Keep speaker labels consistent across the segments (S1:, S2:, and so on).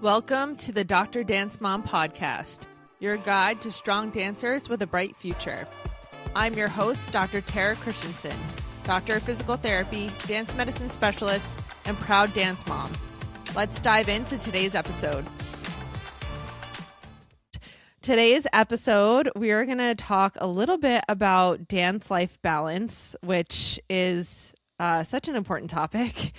S1: Welcome to the Dr. Dance Mom podcast, your guide to strong dancers with a bright future. I'm your host, Dr. Tara Christensen, doctor of physical therapy, dance medicine specialist, and proud dance mom. Let's dive into today's episode. Today's episode, we are going to talk a little bit about dance life balance, which is such an important topic.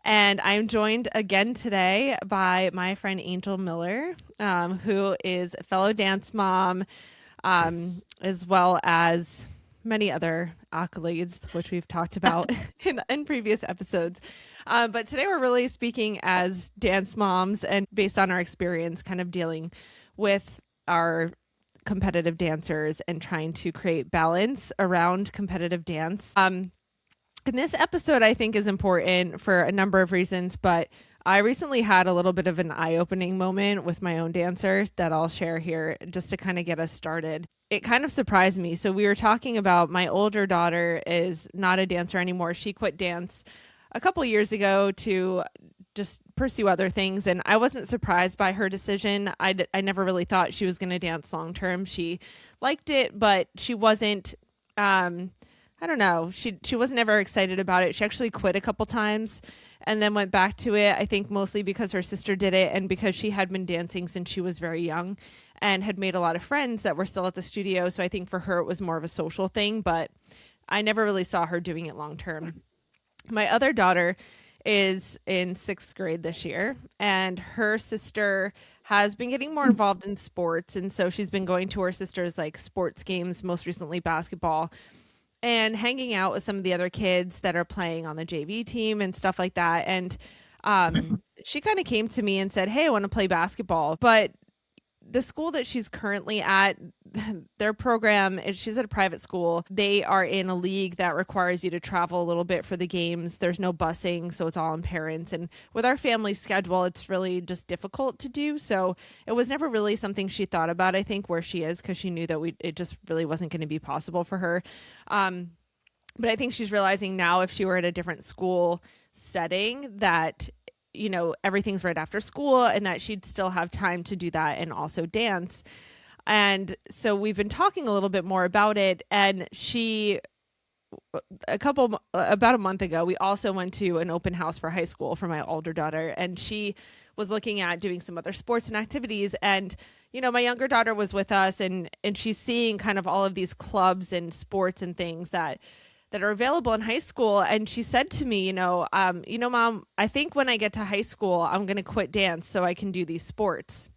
S1: And I'm joined again today by my friend Angel Miller, who is a fellow dance mom, as well as many other accolades, which we've talked about in previous episodes. But today we're really speaking as dance moms and based on our experience kind of dealing with our competitive dancers and trying to create balance around competitive dance. And this episode, I think, is important for a number of reasons, but I recently had a little bit of an eye-opening moment with my own dancer that I'll share here just to kind of get us started. It kind of surprised me. So we were talking about my older daughter is not a dancer anymore. She quit dance a couple years ago to just pursue other things, and I wasn't surprised by her decision. I never really thought she was going to dance long-term. She liked it, but she wasn't... I don't know. She wasn't ever excited about it. She actually quit a couple times and then went back to it. I think mostly because her sister did it and because she had been dancing since she was very young and had made a lot of friends that were still at the studio. So I think for her, it was more of a social thing, but I never really saw her doing it long term. My other daughter is in 6th grade this year, and her sister has been getting more involved in sports. And so she's been going to her sister's like sports games, most recently basketball, and hanging out with some of the other kids that are playing on the JV team and stuff like that. And she kind of came to me and said, hey, I want to play basketball. But the school that she's currently at, their program, she's at a private school. They are in a league that requires you to travel a little bit for the games. There's no busing, so it's all on parents. And with our family schedule, it's really just difficult to do. So it was never really something she thought about, I think, where she is, because she knew that it just really wasn't going to be possible for her. But I think she's realizing now if she were at a different school setting that everything's right after school and that she'd still have time to do that and also dance. And so we've been talking a little bit more about it. And about a month ago, we also went to an open house for high school for my older daughter. And she was looking at doing some other sports and activities. And, my younger daughter was with us and she's seeing kind of all of these clubs and sports and things that are available in high school. And she said to me, Mom, I think when I get to high school, I'm going to quit dance so I can do these sports.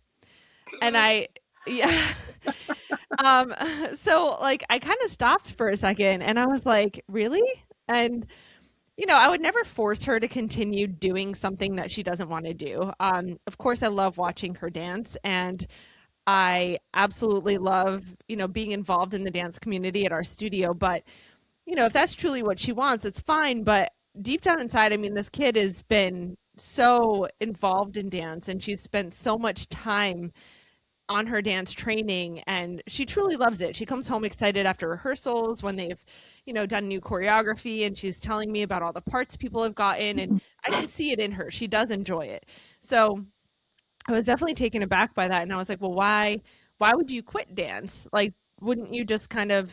S1: And so like, I kind of stopped for a second and I was like, really? And, I would never force her to continue doing something that she doesn't want to do. Of course, I love watching her dance, and I absolutely love, being involved in the dance community at our studio. But if that's truly what she wants, it's fine. But deep down inside, I mean, this kid has been so involved in dance and she's spent so much time on her dance training and she truly loves it. She comes home excited after rehearsals when they've, done new choreography, and she's telling me about all the parts people have gotten, and I can see it in her. She does enjoy it. So I was definitely taken aback by that. And I was like, well, why would you quit dance? Like, wouldn't you just kind of,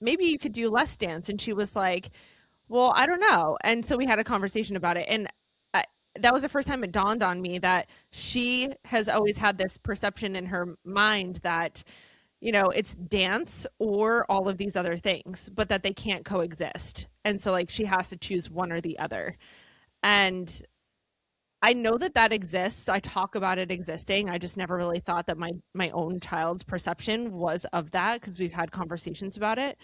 S1: maybe you could do less dance? And she was like, well, I don't know. And so we had a conversation about it. And that was the first time it dawned on me that she has always had this perception in her mind that, it's dance or all of these other things, but that they can't coexist. And so like she has to choose one or the other. And I know that exists. I talk about it existing. I just never really thought that my own child's perception was of that, because we've had conversations about it.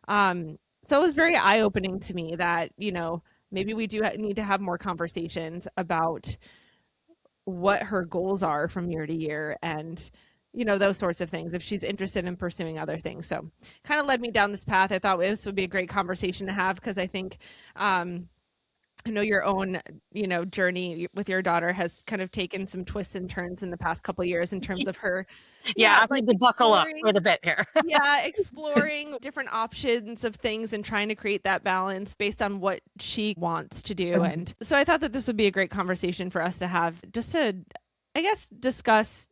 S1: So it was very eye-opening to me that, maybe we do need to have more conversations about what her goals are from year to year and, those sorts of things, if she's interested in pursuing other things. So kind of led me down this path. I thought this would be a great conversation to have, because I think, I know your own, journey with your daughter has kind of taken some twists and turns in the past couple of years in terms of her.
S2: Yeah, I need to buckle up quite a bit here.
S1: Exploring different options of things and trying to create that balance based on what she wants to do. And so I thought that this would be a great conversation for us to have, just to I guess, discuss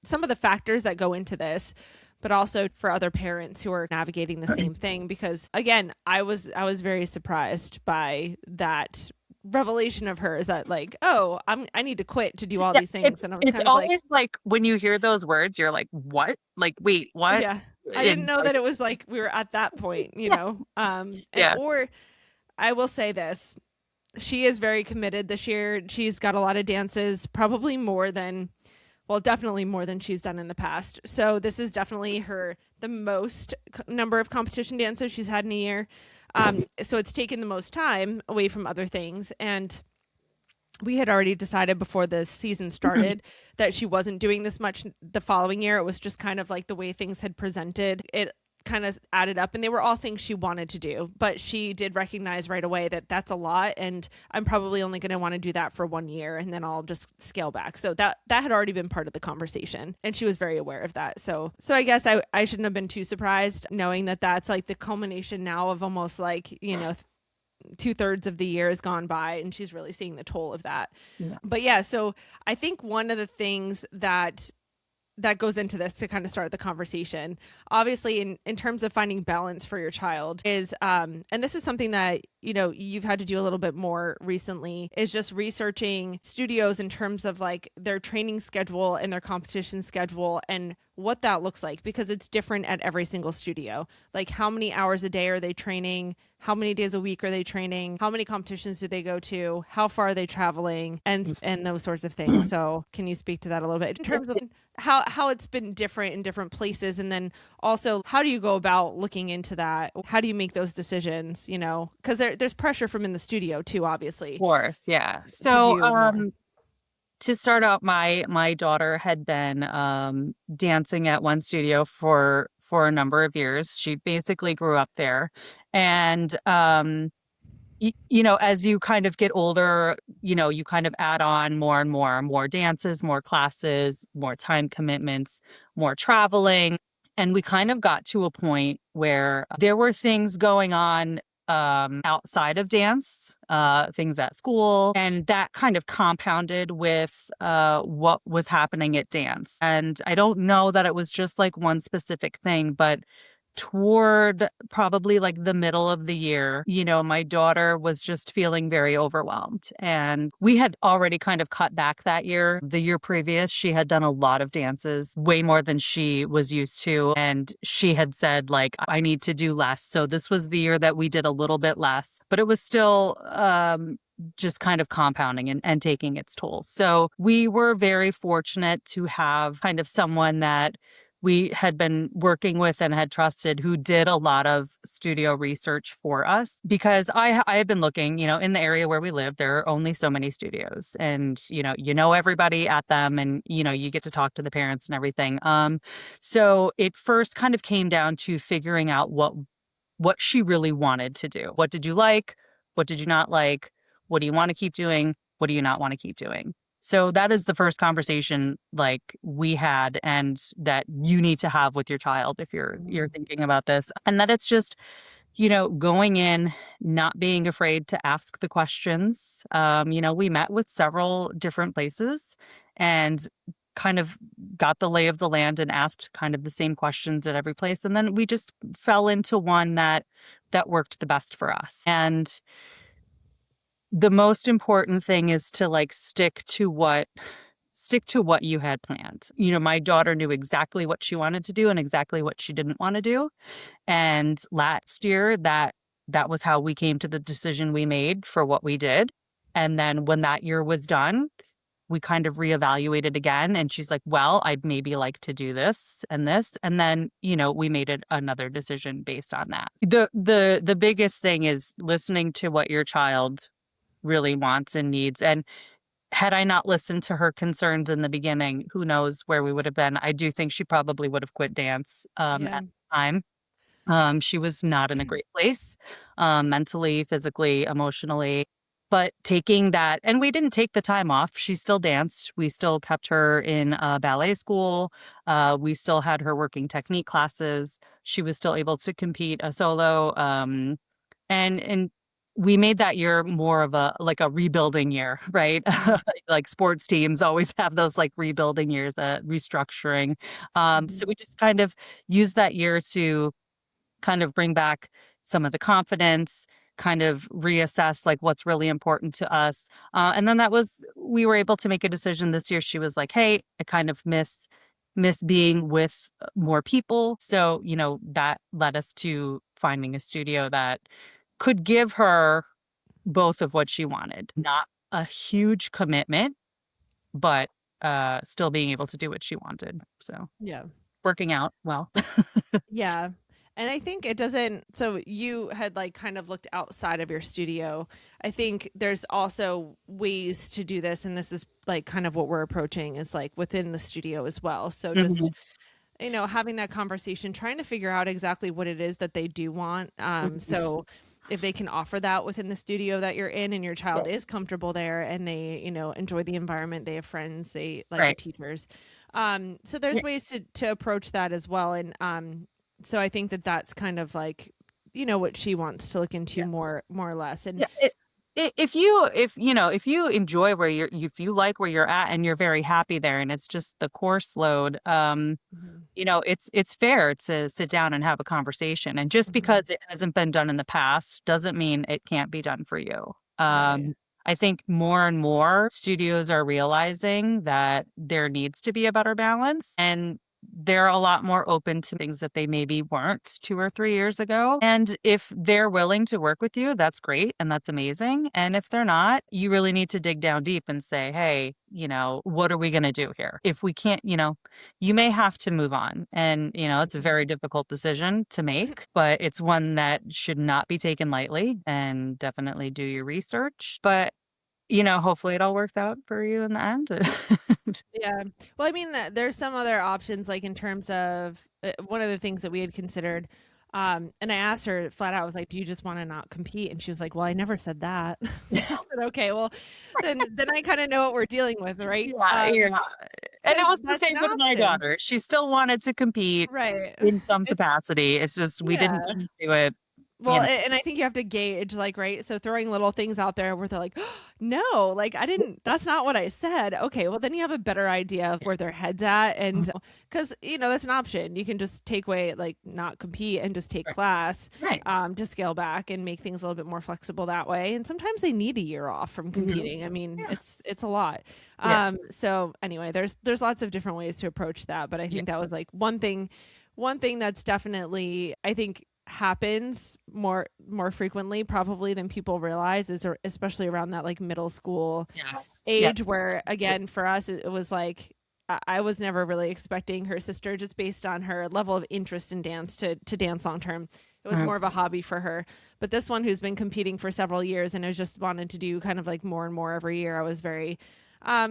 S1: some of the factors that go into this, but also for other parents who are navigating the same thing. Because again, I was very surprised by that revelation of hers that like, oh, I need to quit to do all
S2: Yeah,
S1: these things, and I was
S2: it's
S1: kind of like,
S2: always like when you hear those words, you're like, what? Like, wait, what?
S1: yeah, I didn't
S2: And
S1: know
S2: like,
S1: that it was like we were at that point,
S2: yeah,
S1: and
S2: yeah.
S1: or I will say this, she is very committed this year. She's got a lot of dances, probably more than, well, definitely more than she's done in the past. So this is definitely the most number of competition dances she's had in a year. So it's taken the most time away from other things. And we had already decided before the season started that she wasn't doing this much the following year. It was just kind of like the way things had presented. It kind of added up, and they were all things she wanted to do, but she did recognize right away that that's a lot, and I'm probably only going to want to do that for 1 year, and then I'll just scale back. So that had already been part of the conversation, and she was very aware of that. So I guess I shouldn't have been too surprised, knowing that that's like the culmination now of almost like, 2/3 of the year has gone by, and she's really seeing the toll of that.
S2: Yeah.
S1: But yeah, so I think one of the things that goes into this to kind of start the conversation, obviously, in terms of finding balance for your child, is and this is something that you've had to do a little bit more recently, is just researching studios in terms of like their training schedule and their competition schedule and what that looks like, because it's different at every single studio. Like, how many hours a day are they training? How many days a week are they training? How many competitions do they go to? How far are they traveling? And those sorts of things. So can you speak to that a little bit in terms of how it's been different in different places, and then also how do you go about looking into that? How do you make those decisions? Because there's pressure from in the studio too, obviously,
S2: Of course, yeah.
S1: to
S2: So,
S1: do more.
S2: to start out, my daughter had been dancing at one studio for a number of years. She basically grew up there, and as you kind of get older, you kind of add on more and more dances, more classes, more time commitments, more traveling. And we kind of got to a point where there were things going on outside of dance, things at school, and that kind of compounded with what was happening at dance. And I don't know that it was just like one specific thing, but toward probably like the middle of the year, my daughter was just feeling very overwhelmed. And we had already kind of cut back that year. The year previous, she had done a lot of dances, way more than she was used to. And she had said, like, I need to do less. So this was the year that we did a little bit less, but it was still just kind of compounding and taking its toll. So we were very fortunate to have kind of someone that we had been working with and had trusted, who did a lot of studio research for us, because I had been looking, in the area where we live, there are only so many studios, and everybody at them, and you get to talk to the parents and everything. So it first kind of came down to figuring out what she really wanted to do. What did you like? What did you not like? What do you want to keep doing? What do you not want to keep doing? So that is the first conversation like we had, and that you need to have with your child if you're thinking about this. And that it's just, going in, not being afraid to ask the questions. We met with several different places and kind of got the lay of the land and asked kind of the same questions at every place. And then we just fell into one that worked the best for us. And the most important thing is to like stick to what you had planned. My daughter knew exactly what she wanted to do and exactly what she didn't want to do. And last year that was how we came to the decision we made for what we did. And then when that year was done, we kind of reevaluated again, and she's like, well, I'd maybe like to do this and this. And then, we made another decision based on that. The biggest thing is listening to what your child really wants and needs. And had I not listened to her concerns in the beginning, who knows where we would have been. I do think she probably would have quit dance
S1: Yeah.
S2: at the time. She was not in a great place, mentally, physically, emotionally. But taking that, and we didn't take the time off. She still danced. We still kept her in ballet school. We still had her working technique classes. She was still able to compete a solo. And we made that year more of a like a rebuilding year, right?
S1: Mhm.
S2: Like sports teams always have those like rebuilding years, restructuring. So
S1: Mhm.
S2: we just kind of used that year to kind of bring back some of the confidence, kind of reassess like what's really important to us. And then we were able to make a decision this year. She was like, "Hey, I kind of miss being with more people." So, that led us to finding a studio that could give her both of what she wanted. Not a huge commitment, but still being able to do what she wanted. So,
S1: Yeah.
S2: working out well.
S1: Yeah. And I think it doesn't, so you had like kind of looked outside of your studio. I think there's also ways to do this, and this is like kind of what we're approaching is like within the studio as well. So just,
S2: Mhm,
S1: having that conversation, trying to figure out exactly what it is that they do want.
S2: mhm.
S1: So if they can offer that within the studio that you're in and your
S2: Yeah,
S1: child is comfortable there and they, enjoy the environment, they have friends, they like the
S2: right.
S1: teachers. So there's
S2: Yeah,
S1: ways to approach that as well. And so I think that that's kind of like, what she wants to look into
S2: yeah.
S1: more or less. And
S2: Yeah, if you enjoy if you like where you're at and you're very happy there and it's just the course load,
S1: Mhm.
S2: it's fair to sit down and have a conversation. And just
S1: Mhm.
S2: because it hasn't been done in the past doesn't mean it can't be done for you.
S1: Right.
S2: I think more and more studios are realizing that there needs to be a better balance, and they're a lot more open to things that they maybe weren't 2 or 3 years ago. And if they're willing to work with you, that's great and that's amazing. And if they're not, you really need to dig down deep and say, hey, what are we going to do here? If we can't, you may have to move on. And, it's a very difficult decision to make, but it's one that should not be taken lightly, and definitely do your research. But, hopefully it all works out for you in the end.
S1: Yeah. Well, I mean, there's some other options, like in terms of one of the things that we had considered. And I asked her flat out, I was like, "Do you just want to not compete?" And she was like, "Well, I never said that." I said, "Okay, well, then I kind of know what we're dealing with, right?"
S2: Yeah, yeah. And it
S1: Because
S2: was the
S1: that's
S2: same
S1: an
S2: with my
S1: option,
S2: daughter. She still wanted to compete
S1: right?
S2: in some
S1: It's
S2: capacity. It's just we didn't
S1: yeah.
S2: do it,
S1: Well, and I think you have to gauge, like, right? So throwing little things out there where they're like, no, like, I didn't, that's not what I said. Okay, well, then you have a better idea of where their head's at. And because, that's an option. You can just take away, like, not compete and just take
S2: Right.
S1: class,
S2: Right.
S1: to scale back and make things a little bit more flexible that way. And sometimes they need a year off from
S2: Mhm.
S1: competing. I mean,
S2: Yeah.
S1: it's a lot.
S2: Yes.
S1: So anyway, there's lots of different ways to approach that. But I
S2: Yeah.
S1: think that was like one thing that's definitely, I think, happens more frequently probably than people realize is especially around that like middle school
S2: Yes. Yes.
S1: age where again for us it was like I was never really expecting her sister just based on her level of interest in dance to dance long term. It was
S2: Mhm.
S1: more of a hobby for her. But this one who's been competing for several years and has just wanted to do kind of like more and more every year, I was very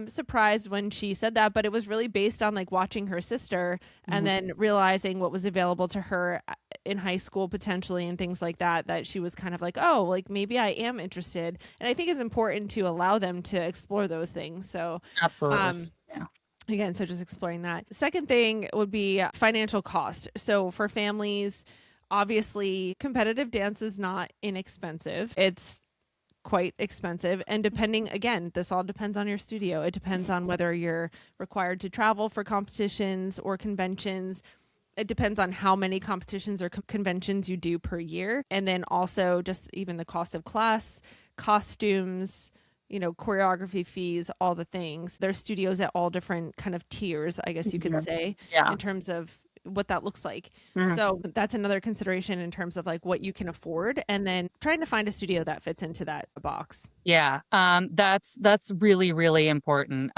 S1: surprised when she said that, but it was really based on like watching her sister and
S2: Mhm.
S1: then realizing what was available to her in high school potentially and things like that, that she was kind of like, oh, like maybe I am interested. And I think it's important to allow them to explore those things. So,
S2: Absolutely.
S1: um,
S2: Yeah.
S1: again, so just exploring that. Second thing would be financial cost. So for families, obviously competitive dance is not inexpensive. It's quite expensive. And depending, again, this all depends on your studio. It depends on whether you're required to travel for competitions or conventions. It depends on how many competitions or conventions you do per year. And then also just even the cost of class, costumes, choreography fees, all the things. There's studios at all different kind of tiers, I guess you could
S2: Mhm.
S1: say,
S2: Yeah.
S1: in terms of what that looks like.
S2: Mhm.
S1: So that's another consideration in terms of like what you can afford and then trying to find a studio that fits into that box.
S2: Yeah, that's really, really important.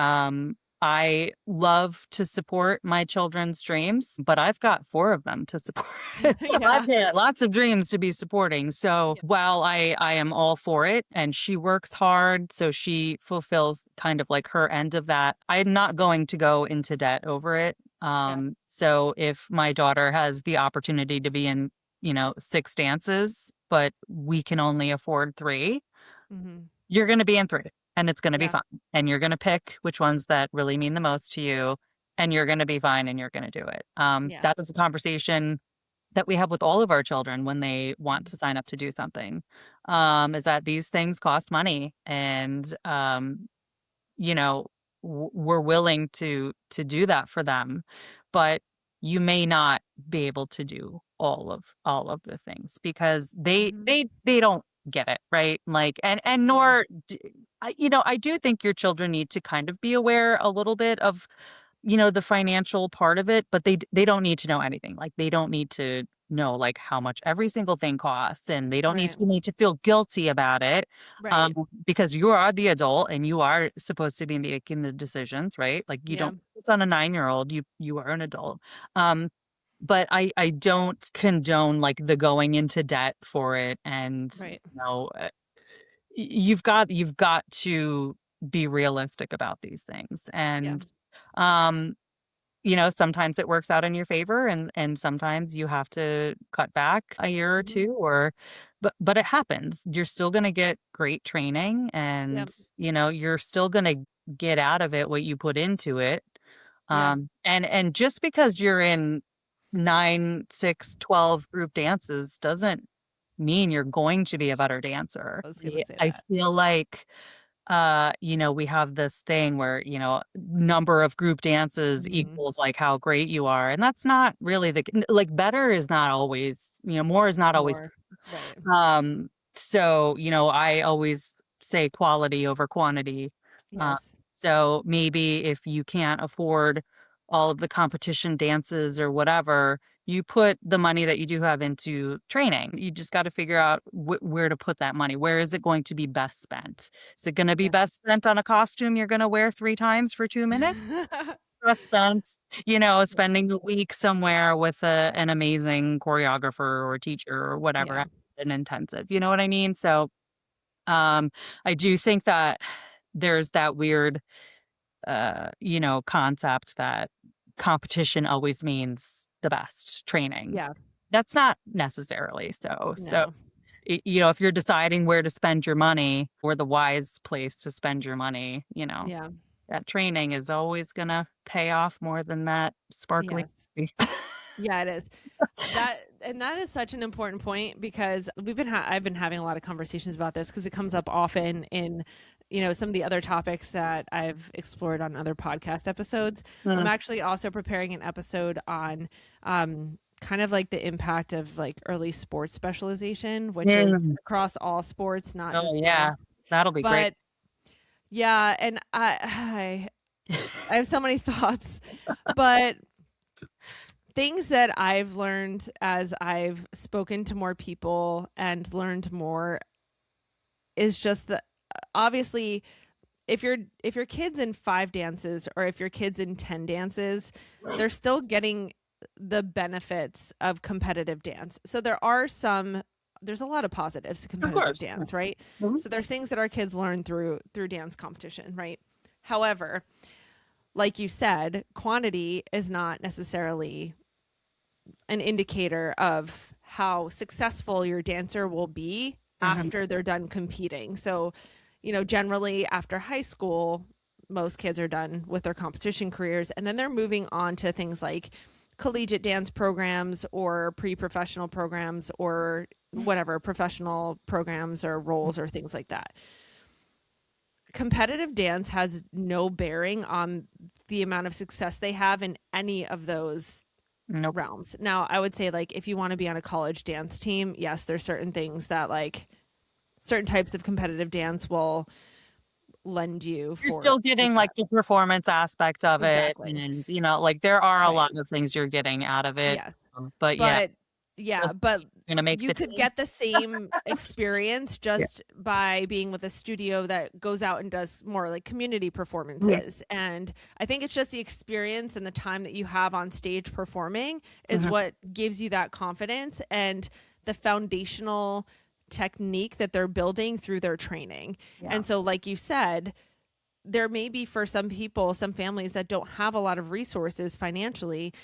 S2: I love to support my children's dreams, but I've got 4 of them to support.
S1: Yeah.
S2: I've got lots of dreams to be supporting. So
S1: Yeah.
S2: while I am all for it and she works hard, so she fulfills kind of like her end of that, I'm not going to go into debt over it.
S1: Yeah.
S2: So if my daughter has the opportunity to be in, 6 dances, but we can only afford 3,
S1: Hmm.
S2: you're gonna be in 3, and it's gonna be
S1: Yeah.
S2: fine, and you're gonna pick which ones that really mean the most to you, and you're gonna be fine, and you're gonna do it.
S1: Yeah.
S2: That is a conversation that we have with all of our children when they want
S1: Mhm.
S2: to sign up to do something. is that these things cost money, and you know, we're willing to do that for them, but you may not be able to do all of the things because
S1: Hmm.
S2: they don't get it, right? Like, and
S1: Yeah.
S2: nor you know, I do think your children need to kind of be aware a little bit of, you know, the financial part of it, but they don't need to know anything. Like, they don't need to know like how much every single thing costs, and they don't
S1: Right.
S2: need to feel guilty about it, um,
S1: Right.
S2: because you are the adult and you are supposed to be making the decisions, right? Like, you
S1: Yeah.
S2: don't focus on a 9-year-old, you are an adult. Um, but I don't condone like the going into debt for it, and
S1: Right.
S2: you know, you've got to be realistic about these things,
S1: Yeah.
S2: and um you know, sometimes it works out in your favor, and sometimes you have to cut back a year or
S1: Hmm.
S2: 2, or but it happens. You're still gonna get great training,
S1: Yeah.
S2: and, you know, you're still gonna get out of it what you put into it.
S1: Yeah.
S2: And just because you're in 9, 6, 12 group dances doesn't mean you're going to be a better dancer.
S1: I was gonna say
S2: I
S1: that.
S2: feel like you know, we have this thing where, you know, number of group dances
S1: Hmm.
S2: equals like how great you are. And that's not really like, better is not always, you know, more is not always.
S1: More. Right.
S2: So, you know, I always say quality over quantity. Uh,
S1: Yes.
S2: so maybe if you can't afford all of the competition dances or whatever, you put the money that you do have into training. You just got to figure out where to put that money. Where is it going to be best spent? Is it going to be
S1: Yeah.
S2: best spent on a costume you're going to wear 3 times for 2 minutes? Best spent, you know,
S1: Yeah.
S2: spending a week somewhere with an amazing choreographer or teacher or whatever,
S1: Yeah.
S2: an intensive. You know what I mean? So, um, I do think that there's that weird, you know, concept that competition always means the best training.
S1: Yeah.
S2: That's not necessarily so. So,
S1: No.
S2: you know, if you're deciding where to spend your money or the wise place to spend your money, you know,
S1: Yeah.
S2: that training is always gonna pay off more than that sparkly.
S1: Yes. Yeah, it is. That is such an important point because I've been having a lot of conversations about this because it comes up often in, you know, some of the other topics that I've explored on other podcast episodes. I'm
S2: Mm,
S1: actually also preparing an episode on kind of like the impact of like early sports specialization, which is
S2: mm.
S1: across all sports, not
S2: Oh,
S1: just
S2: yeah.
S1: dance.
S2: That'll be great.
S1: But yeah, and I have so many thoughts, but things that I've learned as I've spoken to more people and learned more is just that obviously if your kid's in 5 dances or if your kid's in 10 dances, they're still getting the benefits of competitive dance. So there's a lot of positives to
S2: Of
S1: competitive
S2: course,
S1: dance,
S2: yes.
S1: right?
S2: Mhm.
S1: So there's things that our kids learn through dance competition, right? However, like you said, quantity is not necessarily an indicator of how successful your dancer will be
S2: Mhm.
S1: after they're done competing. So, you know, generally after high school, most kids are done with their competition careers and then they're moving on to things like collegiate dance programs or pre-professional programs or whatever professional programs or roles or things like that. Competitive dance has no bearing on the amount of success they have in any of those
S2: Nope.
S1: realms. Now, I would say like if you want to be on a college dance team, yes, there's certain things that like certain types of competitive dance will lend you
S2: You're
S1: for
S2: still
S1: with
S2: getting,
S1: that.
S2: like, the performance aspect of it,
S1: Exactly.
S2: and, you know, like, there are a
S1: Right.
S2: lot of things you're getting out of it,
S1: Yes.
S2: but yeah,
S1: But
S2: still
S1: yeah, but
S2: gonna make
S1: you
S2: the
S1: could
S2: team.
S1: get the same experience
S2: Yeah.
S1: just by being with a studio that goes out and does more like community
S2: Yeah.
S1: performances. And I think it's just the experience and the time that you have on stage performing is
S2: Mhm.
S1: what gives you that confidence and the foundational technique that they're building through their training.
S2: Yeah.
S1: And so, like you said, there may be for some people, some families that don't have a lot of resources financially,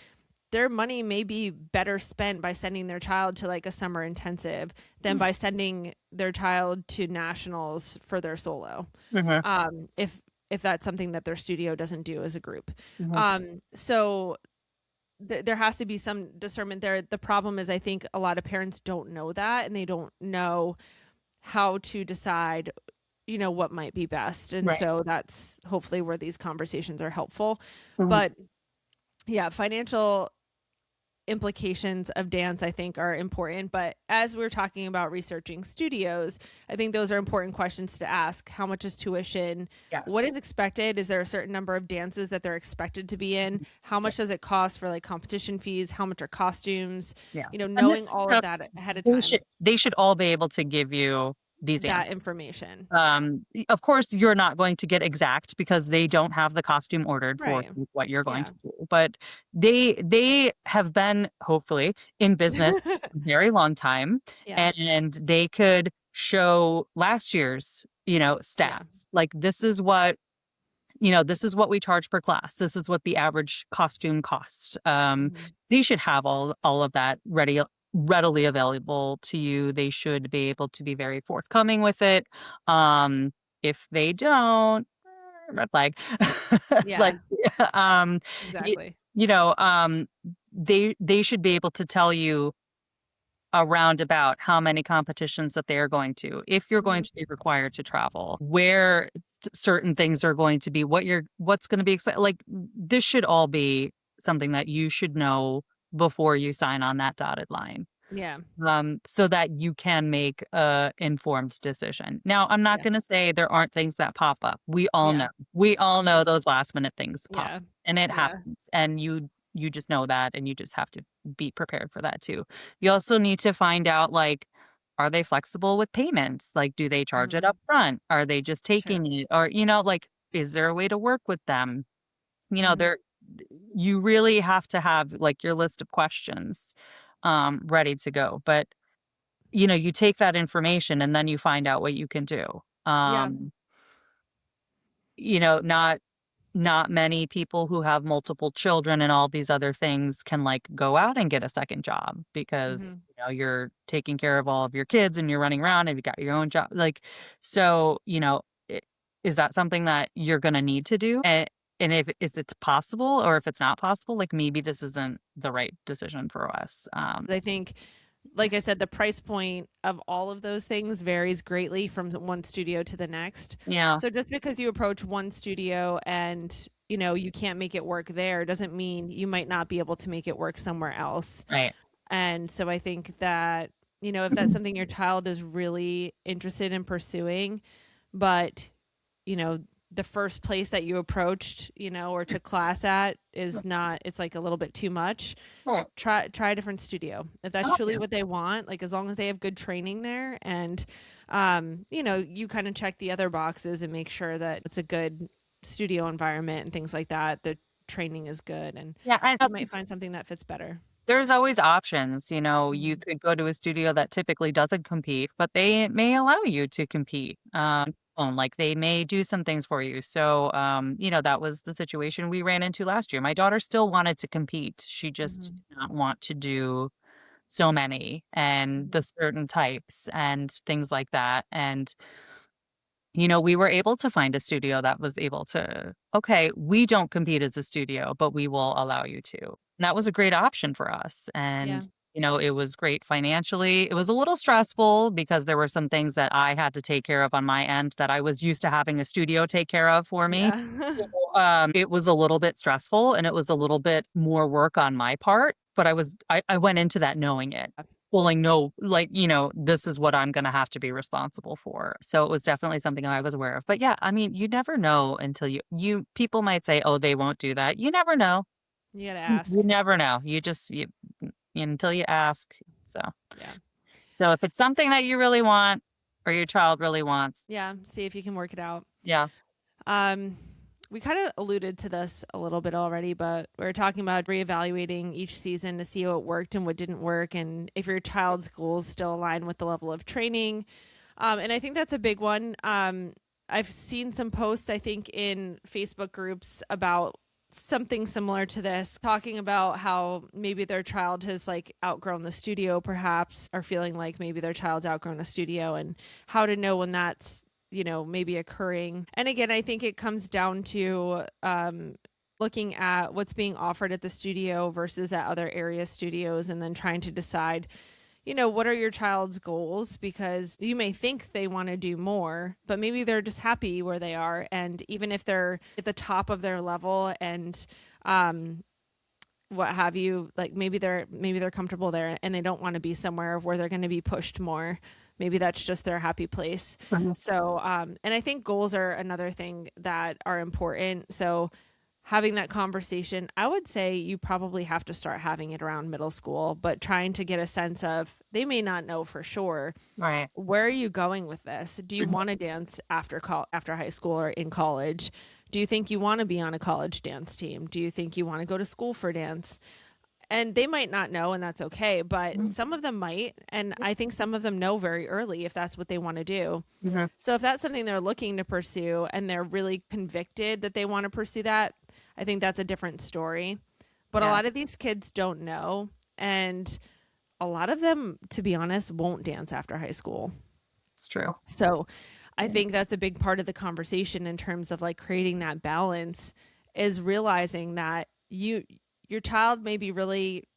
S1: their money may be better spent by sending their child to like a summer intensive than by sending their child to nationals for their solo.
S2: Mhm.
S1: If that's something that their studio doesn't do as a group.
S2: Mhm.
S1: So there has to be some discernment there. The problem is I think a lot of parents don't know that and they don't know how to decide, what might be best. And
S2: Right.
S1: so that's hopefully where these conversations are helpful.
S2: Mhm.
S1: But yeah, financial implications of dance I think are important, but as we're talking about researching studios, I think those are important questions to ask. How much is tuition? What
S2: Yes.
S1: is expected? Is there a certain number of dances that they're expected to be in? How
S2: Yeah.
S1: much does it cost for like competition fees? How much are costumes?
S2: Yeah. And this
S1: Knowing
S2: is
S1: all of
S2: stuff
S1: that ahead of
S2: they
S1: time,
S2: should all be able to give you these
S1: that
S2: answers.
S1: information.
S2: Of course, you're not going to get exact because they don't have the costume ordered for
S1: Right.
S2: what you're going
S1: Yeah.
S2: to do. But they have been hopefully in business a very long time,
S1: Yeah.
S2: and they could show last year's,
S1: Yeah.
S2: stats. Like this is what we charge per class. This is what the average costume costs.
S1: Mhm.
S2: They should have all of that readily available to you. They should be able to be very forthcoming with it. Um, if they don't, red flag.
S1: Yeah.
S2: Like, um, you,
S1: Exactly.
S2: you know, um, they should be able to tell you around about how many competitions that they are going to, if you're going
S1: Mhm.
S2: to be required to travel, where certain things are going to be, what's going to be expected. Like this should all be something that you should know before you sign on that dotted line.
S1: Yeah.
S2: So that you can make a informed decision. Now, I'm not
S1: Yeah.
S2: going to say there aren't things that pop up.
S1: Yeah.
S2: We all know those last minute things pop,
S1: Yeah.
S2: and it
S1: Yeah.
S2: happens, and you just know that, and you just have to be prepared for that too. You also need to find out, like, are they flexible with payments? Like, do they charge it
S1: Mhm.
S2: up front? Are they just
S1: Sure.
S2: taking it? Or, like, is there a way to work with them?
S1: Mhm.
S2: There you really have to have like your list of questions ready to go. But you take that information and then you find out what you can do.
S1: Yeah.
S2: Not many people who have multiple children and all these other things can like go out and get a second job because
S1: Mhm.
S2: you're taking care of all of your kids and you're running around and you got your own job. Like, so, is that something that you're going to need to do? And if is it's possible, or if it's not possible, like maybe this isn't the right decision for us.
S1: I think, like I said, the price point of all of those things varies greatly from one studio to the next.
S2: Yeah.
S1: So just because you approach one studio and you can't make it work there doesn't mean you might not be able to make it work somewhere else.
S2: Right.
S1: And so I think that if that's something your child is really interested in pursuing, but you know the first place that you approached or took class at is not, it's like a little bit too much,
S2: Right.
S1: try a different studio if that's truly
S2: Okay.
S1: what they want, like as long as they have good training there, and you kind of check the other boxes and make sure that it's a good studio environment and things like that, the training is good, and
S2: Yeah.
S1: you might find something that fits better.
S2: There's always options. You
S1: Mhm.
S2: could go to a studio that typically doesn't compete, but they may allow you to compete. Like they may do some things for you. So, that was the situation we ran into last year. My daughter still wanted to compete. She just
S1: Mhm.
S2: did not want to do so many and the
S1: Mhm.
S2: certain types and things like that. And we were able to find a studio that was able to, okay, we don't compete as a studio, but we will allow you to. And that was a great option for us.
S1: Yeah.
S2: And, it was great financially. It was a little stressful because there were some things that I had to take care of on my end that I was used to having a studio take care of for me.
S1: Yeah.
S2: So, it was a little bit stressful and it was a little bit more work on my part, but I went into that knowing it. Feeling no, like, this is what I'm going to have to be responsible for. So it was definitely something I was aware of. But yeah, I mean, you never know until people might say, oh, they won't do that. You never know.
S1: You gotta
S2: You
S1: ask.
S2: never know. Until you ask. So,
S1: Yeah.
S2: so if it's something that you really want or your child really wants,
S1: Yeah, see if you can work it out.
S2: yeah.
S1: Um, we kind of alluded to this a little bit already, but we are talking about reevaluating each season to see what worked and what didn't work, and if your child's goals still align with the level of training. And I think that's a big one. I've seen some posts, I think, in Facebook groups about something similar to this, talking about how maybe their child has like outgrown the studio, perhaps, or feeling like maybe their child's outgrown a studio, and how to know when that's maybe occurring. And again, I think it comes down to looking at what's being offered at the studio versus at other area studios, and then trying to decide what are your child's goals? Because you may think they want to do more, but maybe they're just happy where they are. And even if they're at the top of their level and, what have you, like maybe they're comfortable there and they don't want to be somewhere where they're going to be pushed more. Maybe that's just their happy place.
S2: Mhm.
S1: So, and I think goals are another thing that are important. So, having that conversation, I would say you probably have to start having it around middle school, but trying to get a sense of, they may not know for sure,
S2: Right.
S1: where are you going with this? Do you
S2: Mhm.
S1: want to dance after high school or in college? Do you think you want to be on a college dance team? Do you think you want to go to school for dance? And they might not know, and that's okay, but some of them might. And I think some of them know very early if that's what they want to do.
S2: Mhm.
S1: So if that's something they're looking to pursue and they're really convicted that they want to pursue that, I think that's a different story. But a
S2: Yeah,
S1: lot of these kids don't know. And a lot of them, to be honest, won't dance after high school.
S2: it's true.
S1: So I think that's a big part of the conversation in terms of like creating that balance, is realizing that your child may be really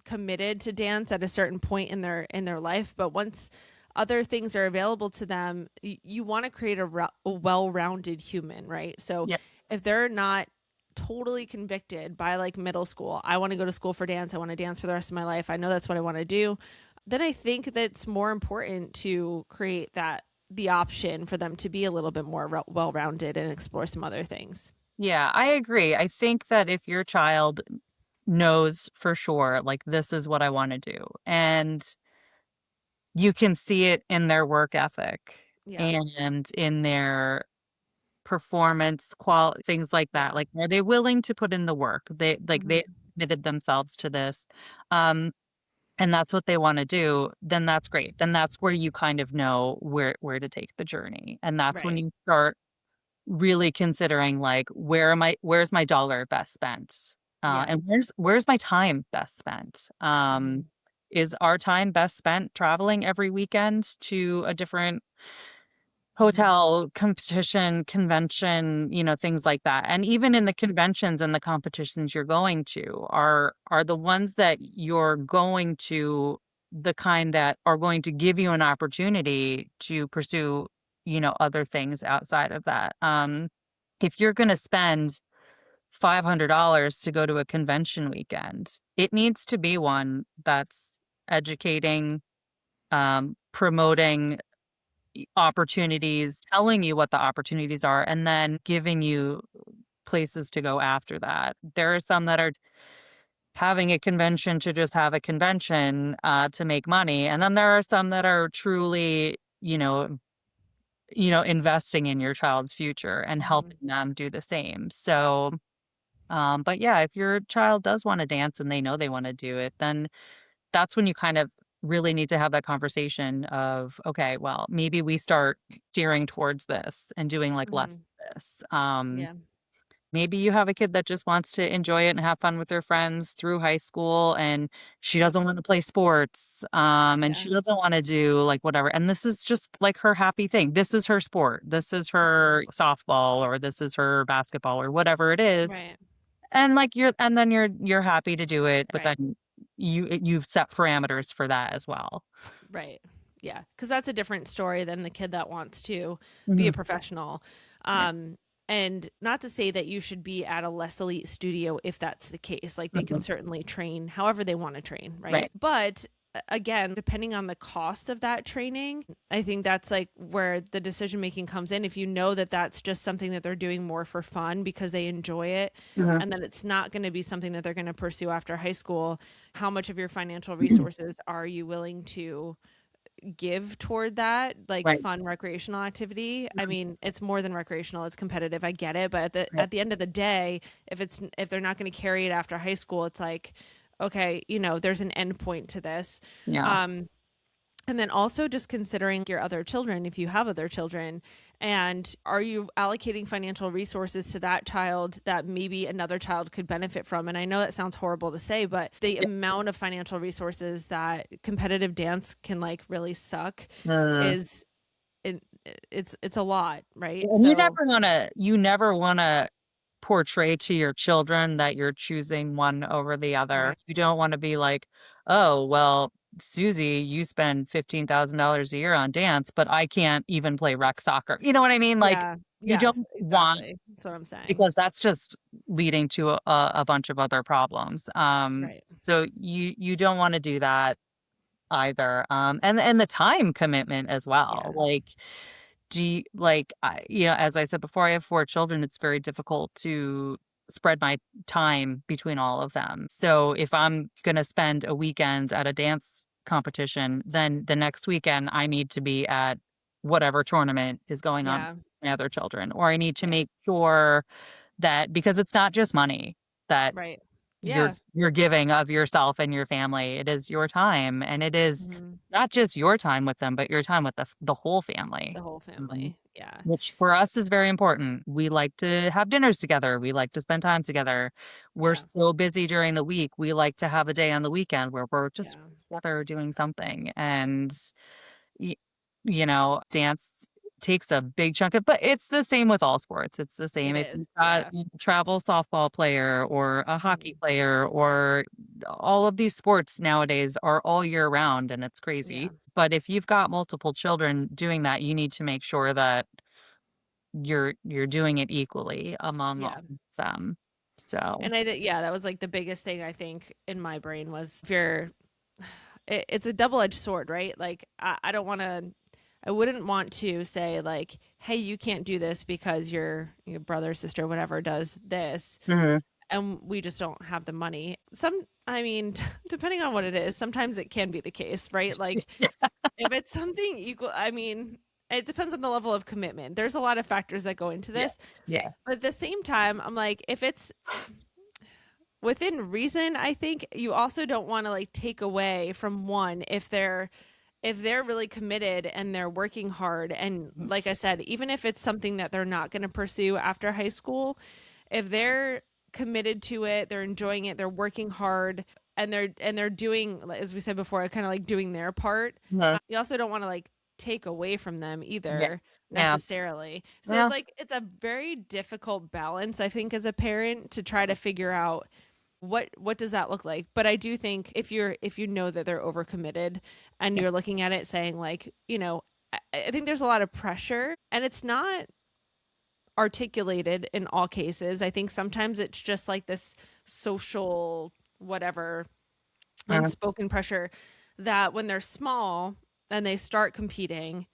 S1: committed to dance at a certain point in their life, but once other things are available to them, you want to create a well-rounded human, right? So
S2: Yes.
S1: if they're not totally convicted by like middle school, I want to go to school for dance, I want to dance for the rest of my life, I know that's what I want to do, then I think that's more important to create that the option for them to be a little bit more well-rounded and explore some other things.
S2: Yeah, I agree. I think that if your child knows for sure, like, this is what I want to do, and you can see it in their work ethic
S1: Yeah.
S2: and in their performance things like that.
S1: Yeah.
S2: Like, are they willing to put in the work? They
S1: Hmm.
S2: committed themselves to this. Um, and that's what they want to do, then that's great. Then that's where you kind of know where to take the journey. And that's when
S1: Right.
S2: you start really considering, like, where's my dollar best spent?
S1: Yeah.
S2: And where's my time best spent?
S1: Hmm.
S2: Is our time best spent traveling every weekend to a different
S1: Hmm.
S2: hotel, competition, convention, things like that? And even in the conventions and the competitions you're going to, are the ones that you're going to the kind that are going to give you an opportunity to pursue, other things outside of that. If you're going to spend $500 to go to a convention weekend, it needs to be one that's educating, promoting opportunities, telling you what the opportunities are, and then giving you places to go after that. There are some that are having a convention to just have a convention, to make money, and then there are some that are truly, investing in your child's future and
S1: Hmm.
S2: helping them do the same. So, but yeah, if your child does wanna dance and they know they wanna do it, then that's when you kind of really need to have that conversation of, "Okay, well, maybe we start steering towards this and doing, like, less
S1: Hmm.
S2: of this."
S1: Yeah.
S2: Maybe you have a kid that just wants to enjoy it and have fun with their friends through high school, and she
S1: Yeah.
S2: doesn't wanna play sports, and
S1: Yeah.
S2: she doesn't wanna do, like, whatever, and this is just, like, her happy thing. This is her sport. This is
S1: Hmm.
S2: her softball, or this is her basketball, or whatever it is,
S1: Right.
S2: and, like, you're happy to do it, but
S1: Right.
S2: then you've set parameters for that as well.
S1: Right. Yeah. Because that's a different story than the kid that wants to be a
S2: Mhm.
S1: professional.
S2: Right.
S1: Um, and not to say that you should be at a less elite studio if that's the case. Like they can
S2: Mhm.
S1: certainly train however they want to train, right?
S2: Right.
S1: But again, depending on the cost of that training, I think that's like where the decision making comes in. If you know that that's just something that they're doing more for fun because they enjoy it,
S2: Mhm.
S1: and that it's not going to be something that they're going to pursue after high school, how much of your financial resources are you willing to give toward that, like
S2: Right.
S1: fun recreational activity? I mean, it's more than recreational, it's competitive, I get it, but
S2: Right.
S1: at the end of the day, if they're not going to carry it after high school, it's like, okay, there's an end point to this.
S2: Yeah.
S1: um and then also just considering your other children, if you have other children, and are you allocating financial resources to that child that maybe another child could benefit from? And I know that sounds horrible to say, but the
S2: Yeah.
S1: amount of financial resources that competitive dance can like really suck
S2: Mm.
S1: is it, it's a lot, right?
S2: And
S1: So,
S2: you never wanna portray to your children that you're choosing one over the other.
S1: right.
S2: You don't wanna be like, "Oh, well, Susie, you spend $15,000 a year on dance, but I can't even play rec soccer. You know what I mean? Like,
S1: Yeah.
S2: you
S1: Yes,
S2: don't want,
S1: exactly. That's what I'm saying.
S2: because that's just leading to a bunch of other problems.
S1: Right.
S2: So you don't want to do that either. And the time commitment as well.
S1: Yeah.
S2: Like, like, as I said before, I have 4 children. It's very difficult to spread my time between all of them. So if I'm going to spend a weekend at a dance competition, then the next weekend I need to be at whatever tournament is going on with
S1: Yeah.
S2: my other children, or I need to
S1: Yeah.
S2: make sure that, because it's not just money that
S1: Right.
S2: you're
S1: Yeah.
S2: you're giving of yourself and your family. It is your time, and it is
S1: Mhm.
S2: not just your time with them, but your time with the whole family.
S1: The whole
S2: Mhm.
S1: family. Yeah.
S2: Which for us is very important. We like to have dinners together. We like to spend time together. We're
S1: Yeah.
S2: so busy during the week. We like to have a day on the weekend where we're just
S1: Yeah.
S2: together doing something. And y- dance takes a big chunk of, but it's the same with all sports. It's the
S1: It
S2: same if
S1: is.
S2: you've got
S1: Yeah.
S2: a travel softball player or a hockey
S1: Mhm.
S2: player, or all of these sports nowadays are all year round, and it's
S1: Yeah.
S2: crazy. But if you've got multiple children doing that, you need to make sure that you're doing it equally among all
S1: Yeah.
S2: of them. So,
S1: And yeah, that was like the biggest thing I think in my brain was if you're, it's a double-edged sword, right? Like I don't want to, I wouldn't want to say like, hey, you can't do this because your brother, sister, whatever does this,
S2: mhm.
S1: and we just don't have the money. I mean, depending on what it is, sometimes it can be the case, right? Like if it's something equal, I mean, it depends on the level of commitment. There's a lot of factors that go into
S2: Yeah.
S1: this,
S2: Yeah.
S1: but at the same time, I'm like, if it's within reason, I think you also don't want to like take away from one if they're really committed and they're working hard, and like I said, even if it's something that they're not going to pursue after high school, if they're committed to it, they're enjoying it, they're working hard, and they're doing, as we said before, kind of like doing their part.
S2: Mhm.
S1: You also don't want to like take away from them
S2: Yeah.
S1: either
S2: Yeah.
S1: necessarily. So
S2: Yeah.
S1: it's like it's a very difficult balance, I think, as a parent to try to figure out what does that look like. But I do think if you know that they're overcommitted and
S2: Yeah.
S1: you're looking at it saying like, I think there's a lot of pressure, and it's not articulated in all cases. I think sometimes it's just like this social whatever
S2: Uh,
S1: unspoken pressure that when they're small and they start competing,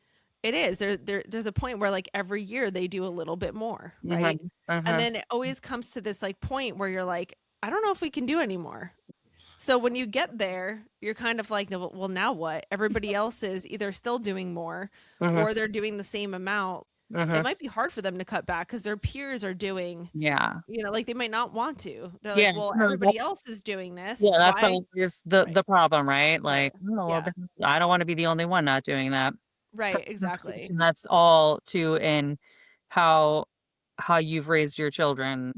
S1: it is there's a point where like every year they do a little bit more, right?
S2: mhm.
S1: And
S2: Mhm.
S1: then it always comes to this like point where you're like, I don't know if we can do anymore. So when you get there, you're kind of like, no, well, now what? Everybody else is either still doing more
S2: Mhm.
S1: or they're doing the same amount. It
S2: Mhm.
S1: might be hard for them to cut back because their peers are doing,
S2: Yeah.
S1: like they might not want to. They're like,
S2: Yeah.
S1: well,
S2: No,
S1: everybody else is doing this.
S2: that's
S1: Why?
S2: always
S1: Right.
S2: the problem, right?
S1: Right.
S2: Like, oh, well,
S1: Yeah.
S2: then I don't want to be the only one not doing that.
S1: Right. Exactly.
S2: Conversation, that's all too in how you've raised your children,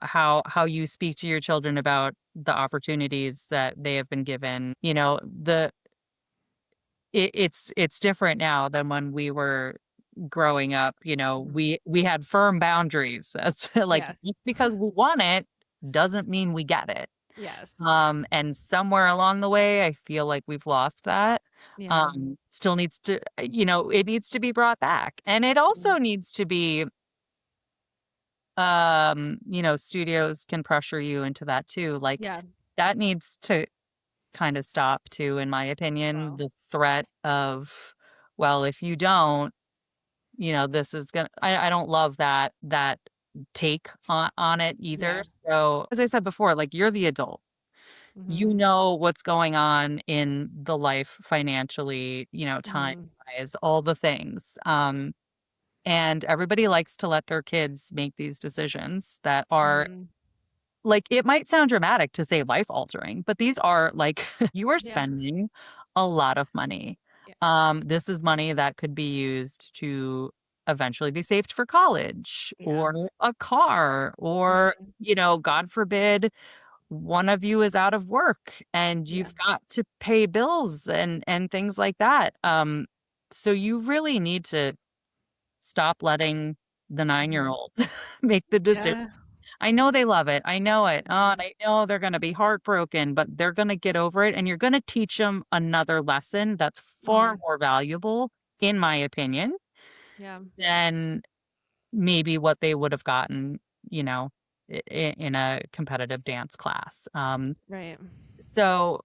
S2: how you speak to your children about the opportunities that they have been given. It's different now than when we were growing up.
S1: Hmm.
S2: We had firm boundaries as to, like,
S1: Yes.
S2: just because we want it doesn't mean we get it.
S1: Yes.
S2: And somewhere along the way, I feel like we've lost that.
S1: Yeah.
S2: Still needs to, it needs to be brought back. And it also
S1: Mhm.
S2: needs to be, studios can pressure you into that too. Like,
S1: Yeah.
S2: that needs to kind of stop too, in my opinion.
S1: Wow.
S2: The threat of, well, if you don't, this is gonna, I don't love that take on it either.
S1: Yeah.
S2: So as I said before, like, you're the adult. You
S1: Hmm.
S2: know what's going on in the life financially, time
S1: Hmm.
S2: wise, all the things. And everybody likes to let their kids make these decisions that are,
S1: Hmm.
S2: like, it might sound dramatic to say life altering, but these are like, you are
S1: Yeah.
S2: spending a lot of money.
S1: Yeah.
S2: This is money that could be used to eventually be saved for college
S1: Yeah.
S2: or a car, or,
S1: Hmm.
S2: God forbid, one of you is out of work and
S1: Yeah.
S2: you've got to pay bills and things like that. So you really need to stop letting the
S1: Hmm.
S2: 9-year-old make the decision.
S1: Yeah.
S2: I know they love it. I know it. Oh, and
S1: Mhm.
S2: I know they're going to be heartbroken, but they're going to get over it. And you're going to teach them another lesson that's far
S1: Mhm.
S2: more valuable, in my opinion,
S1: Yeah.
S2: than maybe what they would have gotten, you know, in a competitive dance class.
S1: Right.
S2: So,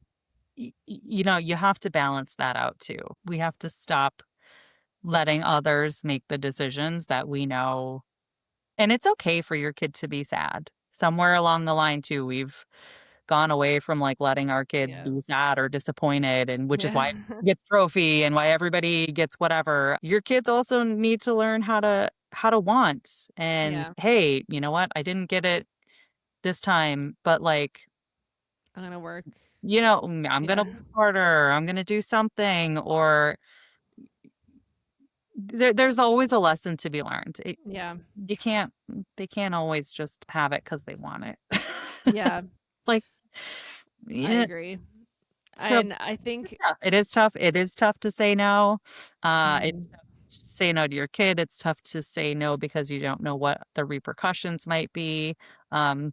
S2: you know, you have to balance that out too. We have to stop letting others make the decisions that we know. And it's okay for your kid to be sad. Somewhere along the line too, we've gone away from like letting our kids
S1: Yeah.
S2: be sad or disappointed, and which is why
S1: Yeah.
S2: everybody gets trophy and why everybody gets whatever. Your kids also need to learn how to want. And
S1: Yeah.
S2: hey, you know what? I didn't get it this time, but like,
S1: I'm gonna work.
S2: I'm gonna
S1: Yeah.
S2: work harder. I'm gonna do something, or there's always a lesson to be learned.
S1: Yeah.
S2: You can't they can't always just have it because they want it.
S1: Yeah.
S2: Like,
S1: I
S2: yeah.
S1: agree.
S2: So
S1: And I think
S2: yeah, it is tough. It is tough to say no. It's
S1: mhm,
S2: tough to say no to your kid. It's tough to say no because you don't know what the repercussions might be. Um,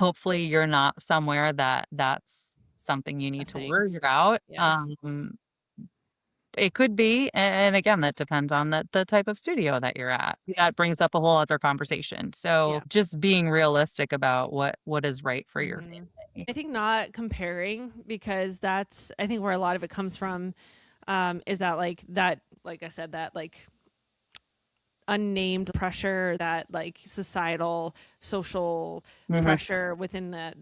S2: Hopefully, you're not somewhere that's something you
S1: a
S2: need to
S1: thing.
S2: worry about.
S1: Yeah.
S2: It could be, and again, that depends on the type of studio that you're at. That brings up a whole other conversation. So,
S1: Yeah.
S2: just being realistic about what is right for your
S1: hmm
S2: family.
S1: I think not comparing, because that's, I think, where a lot of it comes from, is that, like I said, that like unnamed pressure, that like societal, social
S2: Mhm.
S1: pressure within the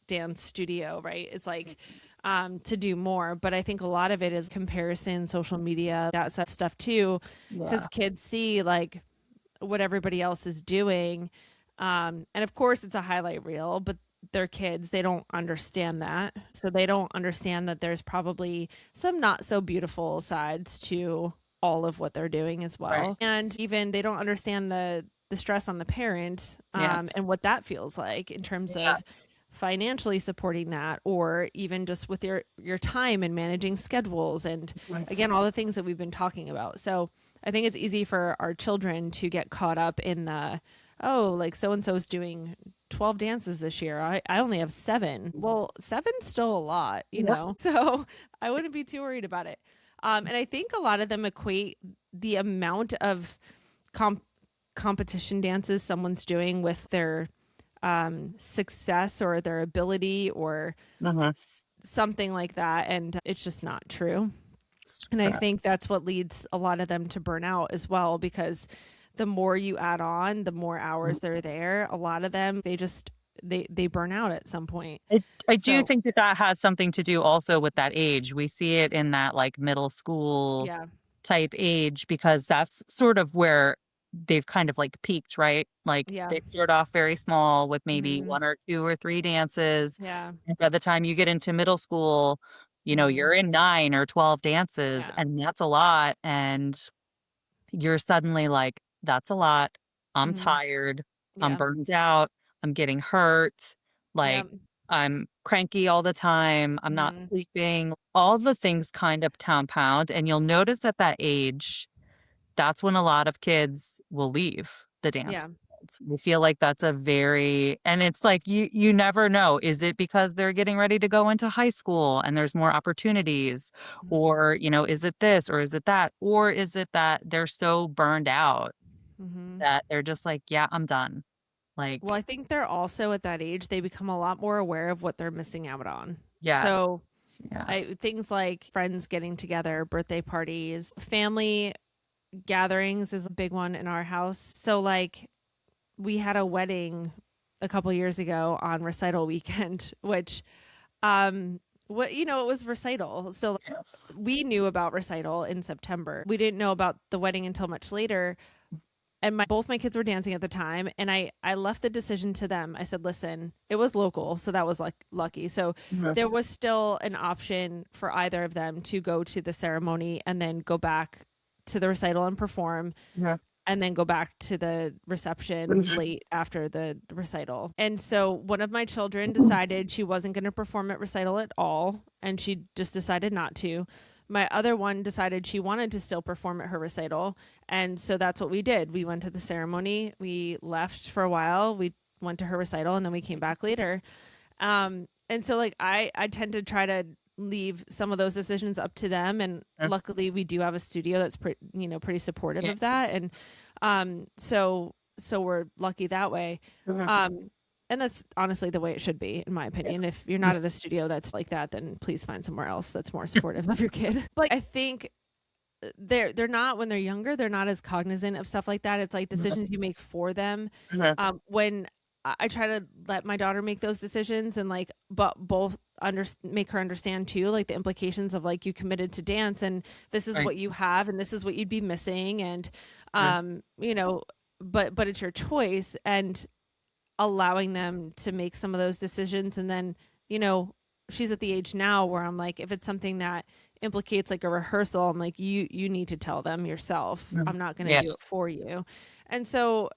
S1: dance studio, right? It's like to do more. But I think a lot of it is comparison, social media, that sort of stuff too, because
S2: Yeah.
S1: kids see like what everybody else is doing. And of course, it's a highlight reel, but they're kids. They don't understand that. So they don't understand that there's probably some not so beautiful sides to all of what they're doing as
S2: Right.
S1: well. And even they don't understand the stress on the parent,
S2: Yeah.
S1: and what that feels like in terms
S2: Yeah.
S1: of financially supporting that, or even just with your time and managing schedules, and again all the things that we've been talking about. So I think it's easy for our children to get caught up in the, oh, like so and so's doing 12 dances this year. I only have seven. Well, seven's still a lot, you
S2: Yes.
S1: know? So I wouldn't be too worried about it. And I think a lot of them equate the amount of comp- competition dances someone's doing with their success or their ability, or
S2: Mhm.
S1: something like that. And it's just not true. And I think that's what leads a lot of them to burn out as well, because the more you add on, the more hours they're there. A lot of them, they burn out at some point.
S2: I do
S1: So,
S2: think that that has something to do also with that age. We see it in that like middle school
S1: yeah.
S2: type age because that's sort of where they've kind of like peaked, right? Like
S1: Yeah.
S2: they start off very small with maybe
S1: Mhm.
S2: one or two or three dances.
S1: Yeah.
S2: And by the time you get into middle school, you're
S1: Mhm.
S2: in 9 or 12 dances
S1: Yeah.
S2: and that's a lot. And you're suddenly like, that's a lot. I'm
S1: Mhm.
S2: tired. I'm
S1: Yeah.
S2: burned out. I'm getting hurt.
S1: Yeah.
S2: Like, I'm cranky all the time. I'm not
S1: Mhm.
S2: sleeping. All the things kind of compound. And you'll notice at that age, that's when a lot of kids will leave the dance
S1: Yeah.
S2: world. I feel like that's and it's like you never know. Is it because they're getting ready to go into high school and there's more opportunities?
S1: Mhm.
S2: Or, is it this or is it that? Or is it that they're so burned out
S1: Mhm.
S2: that they're just like, yeah, I'm done.
S1: Well,
S2: Like,
S1: I think they're also at that age, they become a lot more aware of what they're missing out on.
S2: yeah,
S1: So,
S2: yes.
S1: things like friends getting together, birthday parties, family gatherings is a big one in our house. So, like, we had a wedding a couple years ago on recital weekend, which it was recital. So we knew about recital in September. We didn't know about the wedding until much later. And both my kids were dancing at the time, and I left the decision to them. I said, "Listen, it was local, so that was like lucky. So
S2: Mhm.
S1: there was still an option for either of them to go to the ceremony and then go back to the recital and perform,
S2: Yeah.
S1: and then go back to the reception late after the recital." And so one of my children decided she wasn't going to perform at recital at all, and she just decided not to. My other one decided she wanted to still perform at her recital, and so that's what we did. We went to the ceremony, we left for a while, we went to her recital and then we came back later. And so like I tend to try to leave some of those decisions up to them, and
S2: Mhm.
S1: luckily we do have a studio that's pretty supportive
S2: Yeah.
S1: of that, and so we're lucky that way.
S2: Mhm.
S1: Um and that's honestly the way it should be, in my opinion. If you're not at a studio that's like that, then please find somewhere else that's more supportive of your kid. But I think they're not, when they're younger, they're not as cognizant of stuff like that. It's like
S2: Mhm.
S1: decisions you make for them.
S2: Mhm.
S1: When I try to let my daughter make those decisions, and like, but both make her understand too, like the implications of like, you committed to dance and this is
S2: Right.
S1: what you have and this is what you'd be missing, and
S2: Mhm.
S1: you know, but it's your choice, and allowing them to make some of those decisions. And then, you know, she's at the age now where I'm like, if it's something that implicates like a rehearsal, I'm like, you need to tell them yourself.
S2: Mhm.
S1: I'm not going to
S2: Yeah.
S1: do it for you. And so,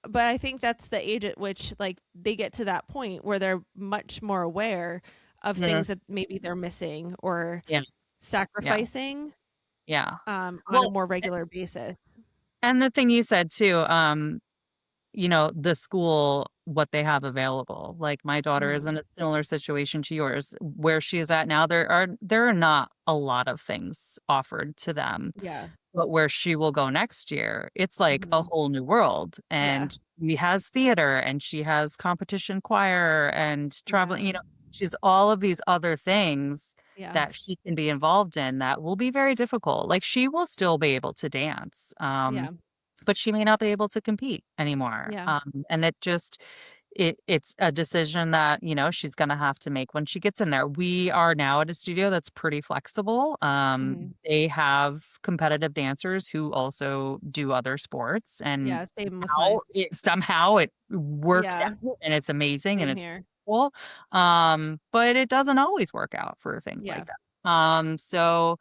S1: but I think that's the age at which like they get to that point where they're much more aware of
S2: Mhm.
S1: things that maybe they're missing or
S2: Yeah. Yeah.
S1: sacrificing
S2: Yeah.
S1: on a
S2: Well,
S1: more regular basis.
S2: and the thing you said too, the school, what they have available. Like my daughter is
S1: Mhm.
S2: in a similar situation to yours. Where she is at now, there are not a lot of things offered to them.
S1: Yeah.
S2: But where she will go next year, it's like a
S1: Mhm.
S2: whole new world.
S1: Yeah.
S2: And she has theater and she has competition choir and
S1: Yeah.
S2: traveling, she's all of these other things
S1: Yeah.
S2: that she can be involved in that will be very difficult. Like she will still be able to dance.
S1: Yeah.
S2: But she may not be able to compete anymore.
S1: Yeah.
S2: And it's a decision that, she's gonna have to make when she gets in there. We are now at a studio that's pretty flexible.
S1: Mhm.
S2: They have competitive dancers who also do other sports, and
S1: Yeah, same with mine.
S2: somehow it works
S1: Yeah,
S2: out, and it's amazing, and
S1: same
S2: it's
S1: here.
S2: cool. But it doesn't always work out for things like
S1: Yeah.
S2: that. So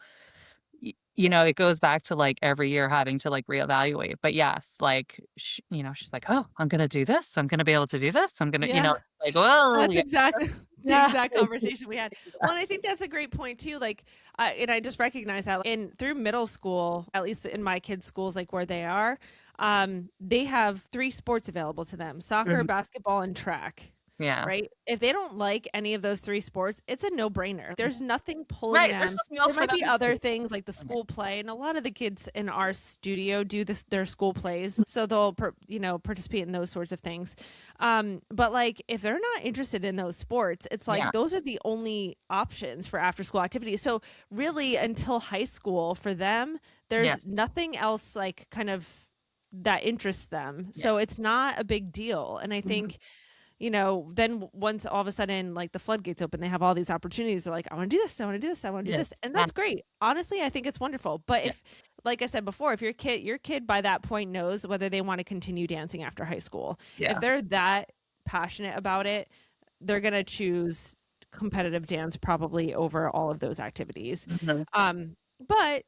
S2: it goes back to like every year having to like reevaluate. But yes, like, she's like, oh, I'm going to do this. I'm going to be able to do this. I'm going to,
S1: Yeah,
S2: like, well,
S1: that's
S2: yeah,
S1: exactly the
S2: yeah,
S1: exact conversation we had. Well, and I think that's a great point too, like, and I just recognize that in through middle school, at least in my kids' schools, like where they are, they have 3 sports available to them: soccer,
S2: mhm,
S1: basketball, and track.
S2: yeah.
S1: Right? If they don't like any of those 3 sports, it's a no-brainer. There's nothing pulling
S2: Right. There's
S1: them.
S2: something
S1: There
S2: else for
S1: might
S2: them
S1: be
S2: to
S1: other
S2: do.
S1: things like the school play, and a lot of the kids in our studio do their school plays, so they'll participate in those sorts of things. But like if they're not interested in those sports, it's like
S2: Yeah.
S1: those are the only options for after school activities. So really until high school for them, there's
S2: Yes.
S1: nothing else like kind of that interests them.
S2: Yeah.
S1: So it's not a big deal. And I
S2: Mhm.
S1: think, then once all of a sudden, like the floodgates open, they have all these opportunities. They're like, I want to do this, I want to do this, I want to do this.
S2: Yes.
S1: And that's great. Honestly, I think it's wonderful. But
S2: Yeah.
S1: if, like I said before, if your kid by that point knows whether they want to continue dancing after high school, if
S2: Yeah.
S1: they're that passionate about it, they're going to choose competitive dance probably over all of those activities.
S2: Mhm.
S1: But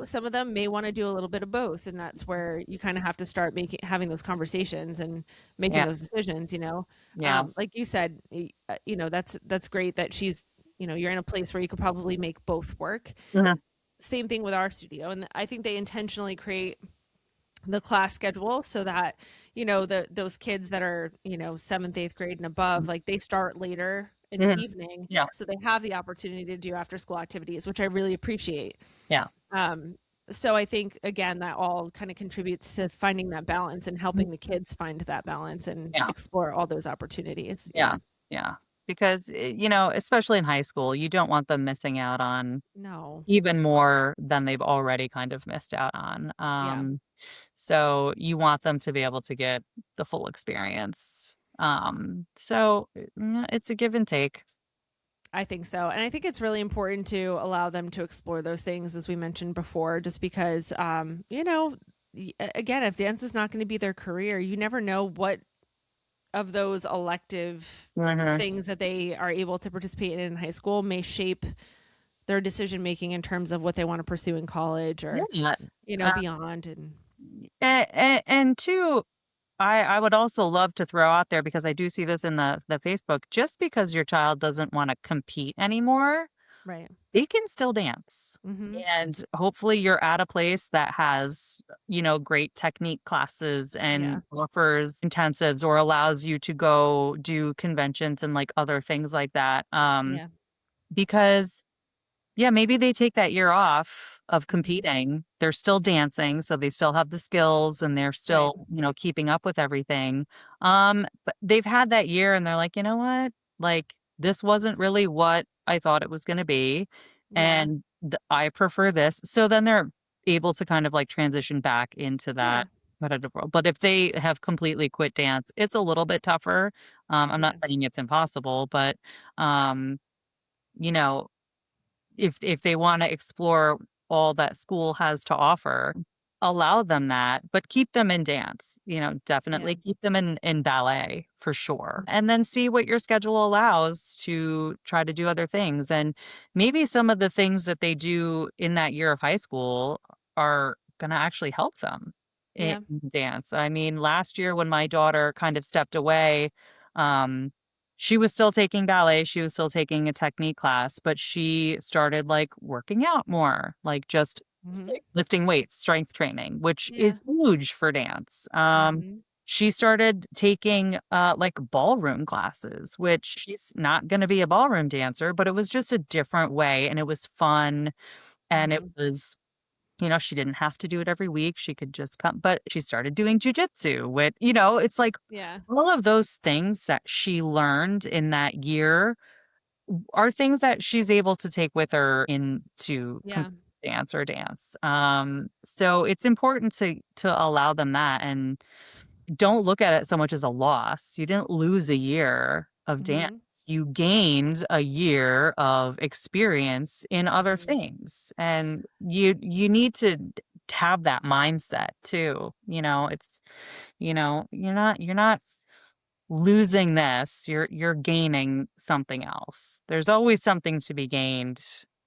S1: some of them may want to do a little bit of both, and that's where you kind of have to start having those conversations and making
S2: Yeah.
S1: those decisions.
S2: Yeah.
S1: Like you said, that's great that you're in a place where you could probably make both work.
S2: Mhm.
S1: Same thing with our studio, and I think they intentionally create the class schedule so that those kids that are 7th, 8th grade and above, like they start later in the
S2: Mhm.
S1: evening,
S2: Yeah.
S1: so they have the opportunity to do after school activities, which I really appreciate.
S2: Yeah.
S1: um, so I think again that all kind of contributes to finding that balance and
S2: Mhm.
S1: helping the kids find that balance and
S2: Yeah.
S1: explore all those opportunities.
S2: Yeah.
S1: Yeah.
S2: Yeah. Because, especially in high school, you don't want them missing out on
S1: No.
S2: even more than they've already kind of missed out on.
S1: Yeah.
S2: So you want them to be able to get the full experience. So it's a give and take.
S1: I think so. And I think it's really important to allow them to explore those things, as we mentioned before, just because, again, if dance is not going to be their career, you never know what of those elective
S2: Mhm.
S1: things that they are able to participate in high school may shape their decision making in terms of what they want to pursue in college or,
S2: Yeah. Uh,
S1: beyond. And
S2: and two, I would also love to throw out there because I do see this in the Facebook. Just because your child doesn't want to compete anymore,
S1: Right.
S2: they can still dance.
S1: Mhm.
S2: And hopefully you're at a place that has, great technique classes
S1: Yeah.
S2: and offers intensives or allows you to go do conventions and like other things like that.
S1: Yeah.
S2: Because yeah, maybe they take that year off of
S1: Mhm.
S2: competing. They're still dancing, so they still have the skills and they're
S1: Right.
S2: still, keeping up with everything. But they've had that year and they're like, "You know what? Like this wasn't really what I thought it was going to be
S1: Yeah.
S2: and I prefer this." So then they're able to kind of like transition back into
S1: Yeah.
S2: that competitive world. But if they have completely quit dance, it's a little bit tougher. I'm not
S1: Yeah.
S2: saying it's impossible, but um, you know, if they wanna explore all that school has to offer, allow them that, but keep them in dance,
S1: Yeah.
S2: definitely keep them in ballet for sure, and then see what your schedule allows to try to do other things, and maybe some of the things that they do in that year of high school are gonna actually help them in
S1: Yeah.
S2: dance. I mean, last year when my daughter kind of stepped away, um, she was still taking ballet, she was still taking a technique class, but she started, like, working out more, like, just,
S1: Mhm.
S2: like, lifting weights, strength training, which
S1: Yeah.
S2: is huge for dance.
S1: Mhm.
S2: She started taking, like, ballroom classes, which she's not gonna be a ballroom dancer, but it was just a different way, and it was fun, and it
S1: Mhm.
S2: was she didn't have to do it every week. She could just come, but she started doing jujitsu with, it's like
S1: Yeah.
S2: all of those things that she learned in that year are things that she's able to take with her into
S1: Yeah.
S2: dance. So it's important to allow them that and don't look at it so much as a loss. You didn't lose a year of dance.
S1: Mhm.
S2: You gained a year of experience in other
S1: Mhm.
S2: things. And you need to have that mindset too. It's you're not losing this. You're gaining something else. There's always something to be gained.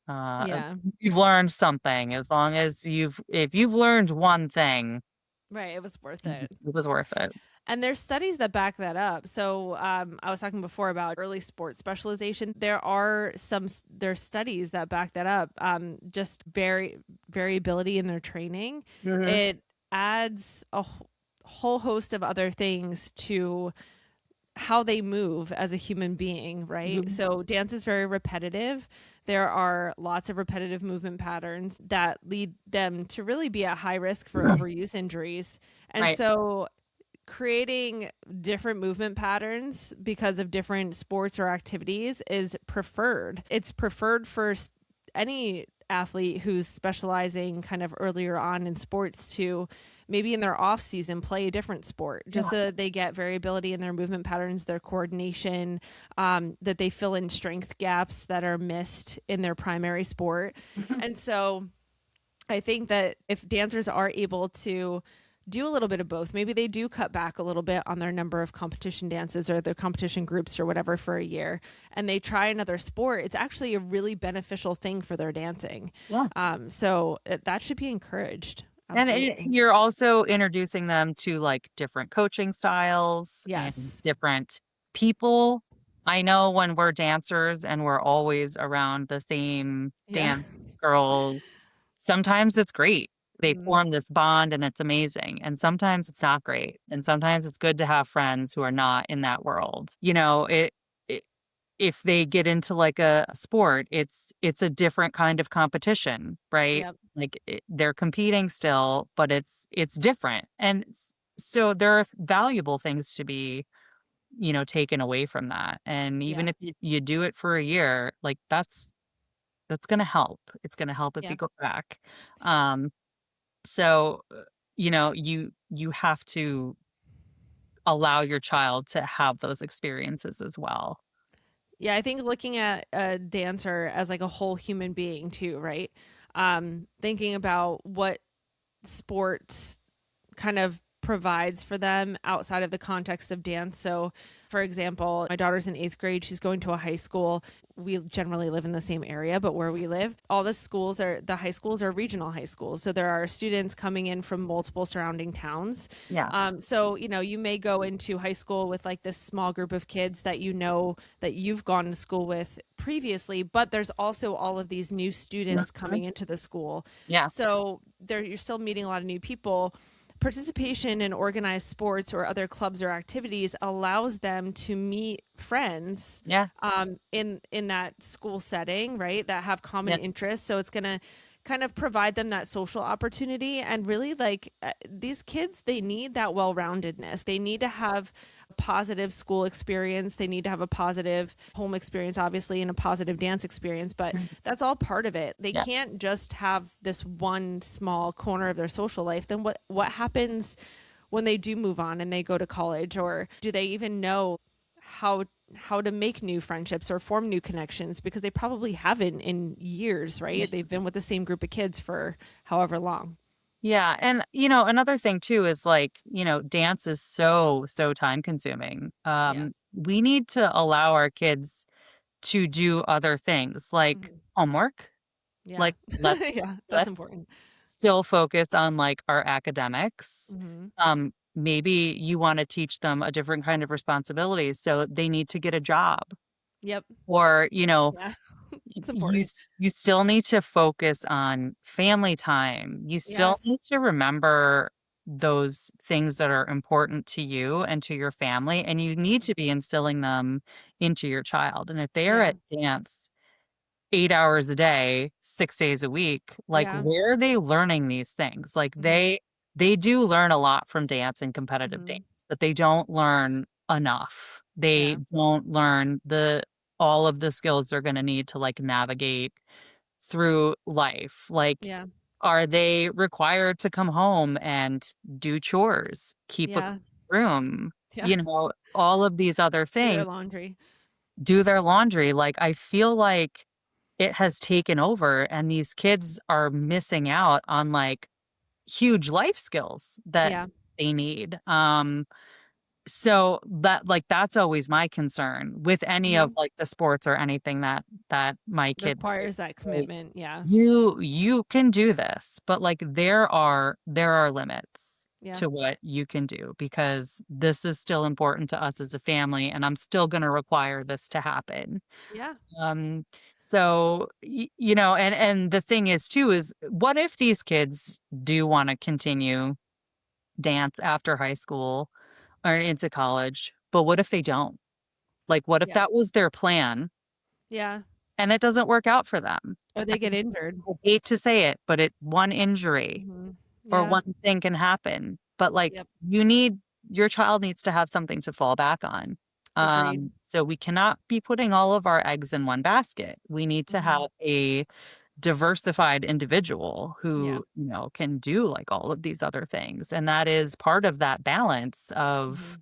S1: Yeah.
S2: You've learned something as long as if you've learned one thing,
S1: Right, it was worth it.
S2: it was worth it.
S1: And there's studies that back that up. So I was talking before about early sports specialization. There are there's studies that back that up. Just variability in their training.
S2: Mhm.
S1: It adds a whole host of other things to how they move as a human being, right?
S2: Mhm.
S1: So dance is very repetitive. There are lots of repetitive movement patterns that lead them to really be at high risk for overuse injuries. And
S2: Right.
S1: so creating different movement patterns because of different sports or activities is preferred. It's preferred for any athlete who's specializing kind of earlier on in sports to maybe in their off season play a different sport just
S2: Yeah.
S1: so that they get variability in their movement patterns, their coordination, that they fill in strength gaps that are missed in their primary sport.
S2: Mhm.
S1: And so I think that if dancers are able to do a little bit of both, maybe they do cut back a little bit on their number of competition dances or their competition groups or whatever for a year, and they try another sport, it's actually a really beneficial thing for their dancing.
S2: Yeah.
S1: So that should be encouraged.
S2: And
S1: Absolutely.
S2: you're also introducing them to, like, different coaching styles and
S1: Yes.
S2: different people. I know when we're dancers and we're always around the same
S1: Yeah.
S2: dance girls, sometimes it's great. They
S1: Mm,
S2: form this bond and it's amazing, and sometimes it's not great, and sometimes it's good to have friends who are not in that world. It if they get into, like, a sport, it's a different kind of competition, right?
S1: yep.
S2: Like, they're competing still, but it's different, and so there are valuable things to be, taken away from that, and even
S1: Yeah.
S2: if you do it for a year, like, that's gonna help. It's gonna help if you
S1: Yeah.
S2: go back. Um, so, you have to allow your child to have those experiences as well.
S1: Yeah. I think looking at a dancer as like a whole human being too, right? Thinking about what sports kind of provides for them outside of the context of dance. So, for example, my daughter's in 8th grade. She's going to a high school. We generally live in the same area, but where we live, all the high schools are regional high schools. So there are students coming in from multiple surrounding towns.
S2: Yes.
S1: So, you may go into high school with like this small group of kids that that you've gone to school with previously, but there's also all of these new students coming into the school.
S2: Yeah.
S1: So you're still meeting a lot of new people. Participation in organized sports or other clubs or activities allows them to meet friends
S2: Yeah.
S1: in that school setting, right? That have common
S2: Yeah.
S1: interests. So it's going to kind of provide them that social opportunity. And really, like, these kids, they need that well-roundedness. They need to have a positive school experience. They need to have a positive home experience, obviously, and a positive dance experience, but that's all part of it. They
S2: Yeah.
S1: can't just have this one small corner of their social life. Then what happens when they do move on and they go to college? Or do they even know how to make new friendships or form new connections, because they probably haven't in years, right? They've been with the same group of kids for however long.
S2: Yeah. And, another thing too is like, dance is so time consuming.
S1: Yeah.
S2: We need to allow our kids to do other things like
S1: Hmm.
S2: homework.
S1: Yeah.
S2: Like let's
S1: Yeah, that's
S2: let's
S1: important.
S2: still focus on like our academics.
S1: Hmm.
S2: Maybe you want to teach them a different kind of responsibilities, so they need to get a job.
S1: Yep.
S2: Or,
S1: Yeah. It's
S2: you
S1: important.
S2: you still need to focus on family time. You still
S1: Yes.
S2: need to remember those things that are important to you and to your family, and you need to be instilling them into your child. And if they are
S1: Yeah.
S2: at dance 8 hours a day, 6 days a week, like,
S1: Yeah.
S2: where are they learning these things? Like,
S1: Hmm.
S2: they do learn a lot from dance and competitive dance,
S1: Hmm.
S2: but they don't learn enough. They
S1: Yeah.
S2: don't learn all of the skills they're gonna need to, like, navigate through life. Like,
S1: Yeah.
S2: are they required to come home and do chores, keep a
S1: Yeah.
S2: clean room,
S1: Yeah.
S2: all of these other
S1: Do their
S2: things,
S1: laundry.
S2: do their laundry? Like, I feel like it has taken over and these kids are missing out on like huge life skills that
S1: Yeah.
S2: they need. So that's always my concern with any of
S1: Hmm.
S2: like the sports or anything that my kids do.
S1: Requires that
S2: Like,
S1: commitment. Yeah.
S2: you can do this, but like there are limits
S1: Yeah.
S2: to what you can do, because this is still important to us as a family and I'm still going to require this to happen.
S1: Yeah.
S2: Um, so, and the thing is too, is what if these kids do want to continue dance after high school or into college, but what if they don't? Like, what if
S1: Yeah.
S2: that was their plan
S1: Yeah.
S2: and it doesn't work out for them?
S1: Or they get injured.
S2: I hate to say it, but one injury
S1: Hmm.
S2: or
S1: Yeah.
S2: one thing can happen. But like,
S1: Yep.
S2: your child needs to have something to fall back on.
S1: Agreed.
S2: So we cannot be putting all of our eggs in one basket. We need to
S1: Hmm.
S2: have a diversified individual
S1: Yeah.
S2: who, can do like all of these other things. And that is part of that balance of
S1: Hmm.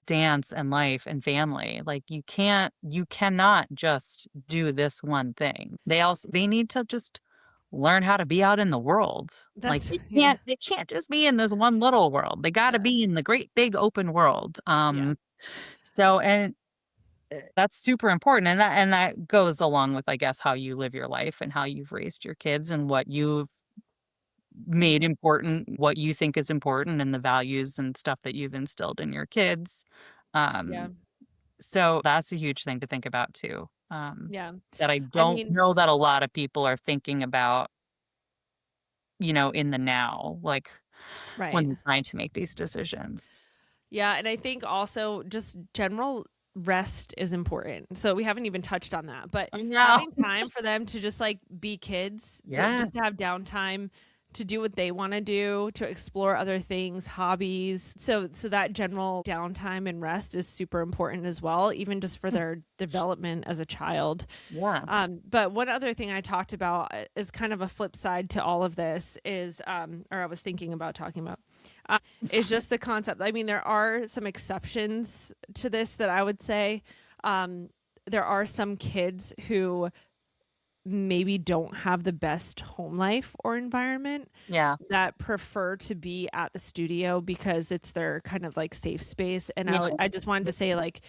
S2: dance and life and family. Like, you cannot just do this one thing. They need to just learn how to be out in the world. Like,
S1: That's
S2: they
S1: yeah.
S2: can't just be in this one little world. They got to
S1: Yeah.
S2: be in the great big open world.
S1: Yeah.
S2: So, and that's super important, and that goes along with, I guess, how you live your life and how you've raised your kids and what you've made
S1: Hmm.
S2: important, what you think is important, and the values and stuff that you've instilled in your kids.
S1: Yeah.
S2: Um, so that's a huge thing to think about too.
S1: Yeah.
S2: That I
S1: I
S2: don't
S1: mean,
S2: know that a lot of people are thinking about, in the now, like when
S1: right.
S2: they're trying to make these decisions.
S1: Yeah. And I think also just general rest is important. So we haven't even touched on that, but
S2: I know.
S1: having time for them to just like be kids,
S2: Yeah.
S1: just to have downtime to do what they want to do, to explore other things, hobbies. So that general downtime and rest is super important as well, even just for their development as a child.
S2: Yeah.
S1: But one other thing I talked about is kind of a flip side to all of this is, or I was thinking about talking about, is just the concept. I mean, there are some exceptions to this that I would say. There are some kids who maybe don't have the best home life or environment
S2: Yeah.
S1: that prefer to be at the studio because it's their kind of like safe space. And
S2: Yeah.
S1: I just wanted to say, like,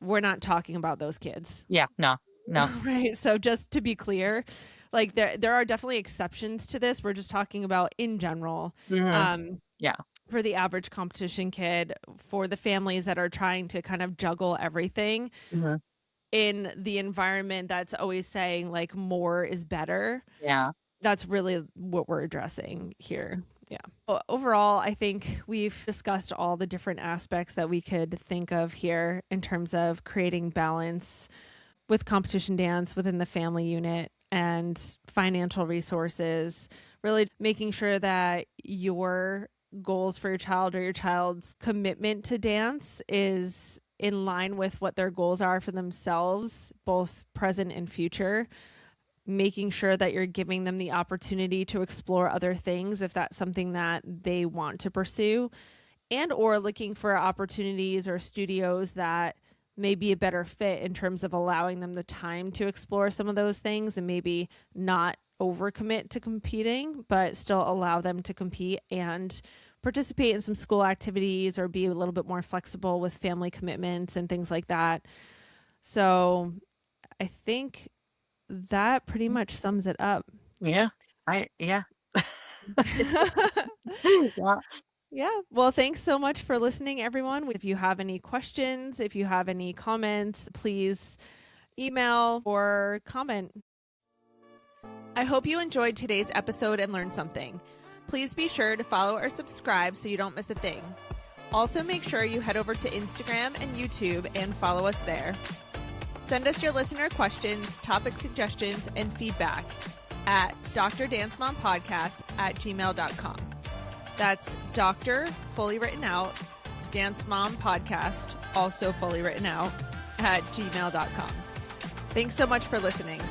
S1: we're not talking about those kids.
S2: Yeah. No. No.
S1: Right. So just to be clear, like there are definitely exceptions to this. We're just talking about in general.
S2: Yeah.
S1: For the average competition kid, for the families that are trying to kind of juggle everything in the environment that's always saying like more is better.
S2: Yeah.
S1: That's really what we're addressing here. Yeah. Well, overall, I think we've discussed all the different aspects that we could think of here in terms of creating balance with competition dance within the family unit and financial resources, really making sure that your goals for your child or your child's commitment to dance is in line with what their goals are for themselves, both present and future. Making sure that you're giving them the opportunity to explore other things if that's something that they want to pursue, and or looking for opportunities or studios that may be a better fit in terms of allowing them the time to explore some of those things and maybe not overcommit to competing, but still allow them to compete and participate in some school activities or be a little bit more flexible with family commitments and things like that. So I think that pretty much sums it up.
S2: Yeah. Yeah. Yeah.
S1: Yeah. Well, thanks so much for listening, everyone. If you have any questions, if you have any comments, please email or comment. I hope you enjoyed today's episode and learned something. Please be sure to follow or subscribe so you don't miss a thing. Also, make sure you head over to Instagram and YouTube and follow us there. Send us your listener questions, topic suggestions, and feedback at doctordancemompodcast@gmail.com. That's Doctor, fully written out, Dance Mom Podcast, also fully written out, @gmail.com. Thanks so much for listening.